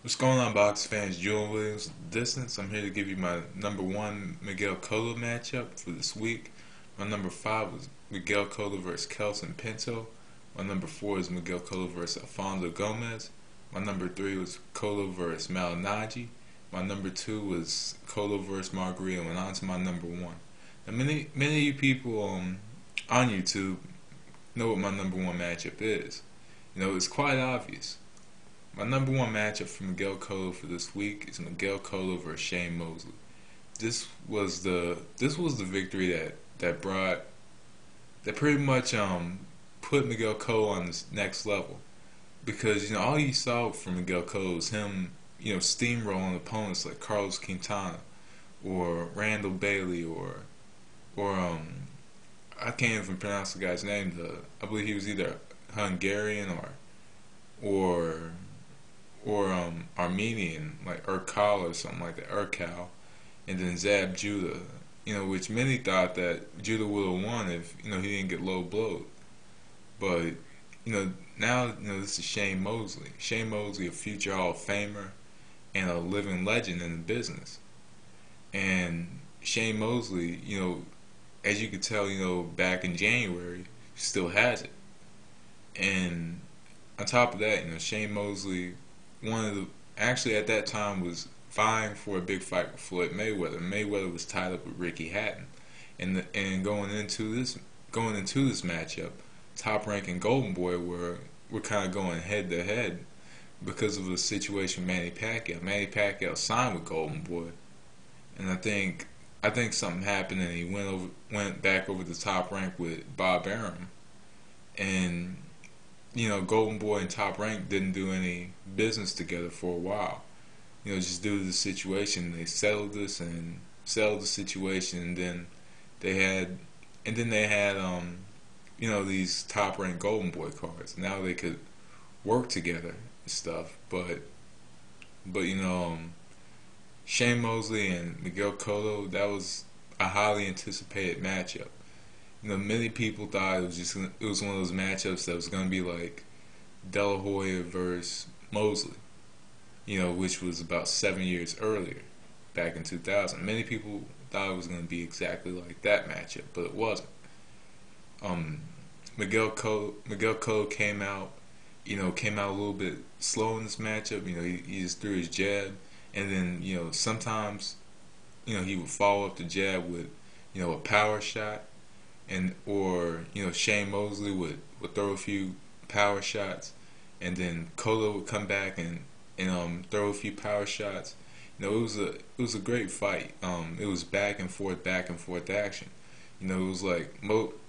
What's going on, box fans? Julian Williams Distance. I'm here to give you my number one Miguel Cotto matchup for this week. My number five was Miguel Cotto versus Kelson Pinto. My number four is Miguel Cotto versus Alfonso Gomez. My number three was Cotto versus Malignaggi. My number two was Cotto versus Margarito, and on to my number one. Now, many of you people on YouTube know what my number one matchup is. It's quite obvious. My number one matchup for Miguel Cotto for this week is Miguel Cotto versus Shane Mosley. This was the victory that pretty much put Miguel Cotto on this next level, because all you saw from Miguel Cotto was him steamrolling opponents like Carlos Quintana or Randall Bailey or I can't even pronounce the guy's name. I believe he was either Hungarian or Armenian, like Urkal or something like that, Urkal, and then Zab Judah, which many thought that Judah would have won if he didn't get low blowed. But now this is Shane Mosley. Shane Mosley, a future Hall of Famer and a living legend in the business. And Shane Mosley, as you could tell, back in January, still has it. And on top of that, Shane Mosley, actually at that time was vying for a big fight with Floyd Mayweather. Mayweather was tied up with Ricky Hatton, and going into this matchup, Top Rank and Golden Boy were kind of going head to head because of the situation with Manny Pacquiao. Manny Pacquiao signed with Golden Boy, and I think something happened, and he went back over the Top Rank with Bob Arum, and Golden Boy and Top Rank didn't do any business together for a while. Just due to the situation, they settled the situation, and then they had these Top Rank Golden Boy cards. Now they could work together and stuff, but Shane Mosley and Miguel Cotto, that was a highly anticipated matchup. Many people thought it was one of those matchups that was going to be like De La Hoya versus Mosley, which was about 7 years earlier, back in 2000. Many people thought it was going to be exactly like that matchup, but it wasn't. Miguel Cotto came out a little bit slow in this matchup. He just threw his jab, and then sometimes he would follow up the jab with a power shot. Or Shane Mosley would throw a few power shots, and then Cotto would come back and throw a few power shots. It was a great fight. It was back and forth action. It was like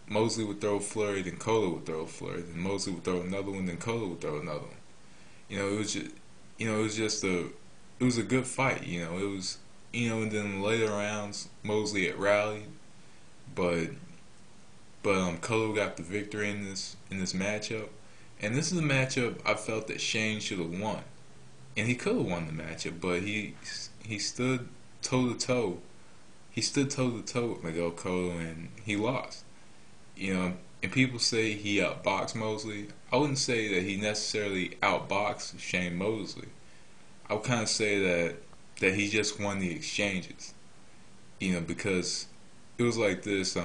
Mosley would throw a flurry, then Cotto would throw a flurry, then Mosley would throw another one, then Cotto would throw another one. It was a good fight. It was and then later rounds Mosley had rallied, but Cotto got the victory in this matchup, and this is a matchup I felt that Shane should have won, and he could have won the matchup, but he stood toe to toe. He stood toe to toe with Miguel Cotto, and he lost. And people say he outboxed Mosley. I wouldn't say that he necessarily outboxed Shane Mosley. I would kind of say that he just won the exchanges. Because it was like this.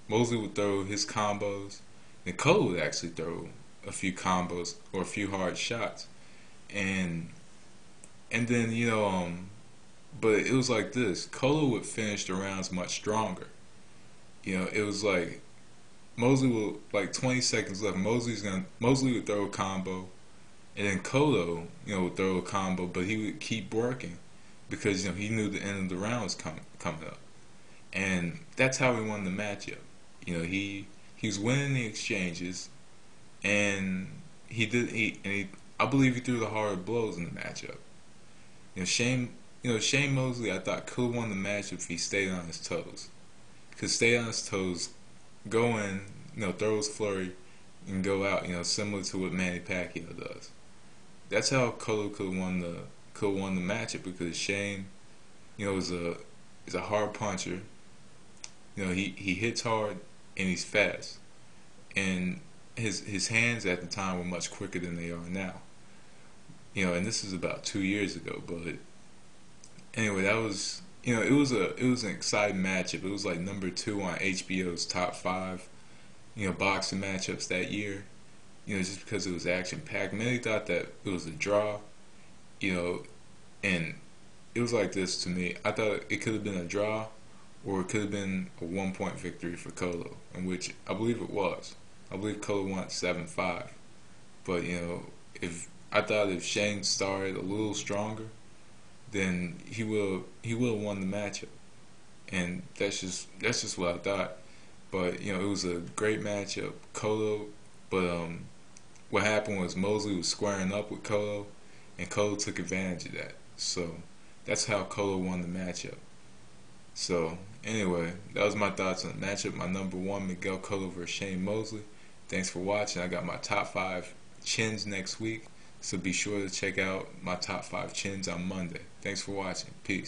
Mosley would throw his combos, and Cotto would actually throw a few combos or a few hard shots, and then but it was like this. Cotto would finish the rounds much stronger. It was like Mosley would, like 20 seconds left. Mosley would throw a combo, and then Cotto would throw a combo, but he would keep working because he knew the end of the round was coming up, and that's how he won the matchup. He was winning the exchanges, and I believe he threw the harder blows in the matchup. Shane Mosley, I thought, could have won the matchup if he stayed on his toes. Could stay on his toes, go in, throw his flurry, and go out. Similar to what Manny Pacquiao does. That's how Cotto could have won the matchup, because Shane, is a hard puncher. He hits hard, and he's fast, and his hands at the time were much quicker than they are now. And this is about 2 years ago. But anyway, that was it was an exciting matchup. It was like number two on HBO's top five boxing matchups that year. Just because it was action packed. Many thought that it was a draw. You know, and it was like this to me. I thought it could have been a draw, or it could have been a 1 point victory for Cotto, in which I believe it was. I believe Cotto won 7-5. But if Shane started a little stronger, then he will have won the matchup, and that's just what I thought. But it was a great matchup, Cotto. But what happened was Mosley was squaring up with Cotto, and Cotto took advantage of that. So that's how Cotto won the matchup. So anyway, that was my thoughts on the matchup. My number one, Miguel Cotto versus Shane Mosley. Thanks for watching. I got my top five chins next week, so be sure to check out my top five chins on Monday. Thanks for watching. Peace.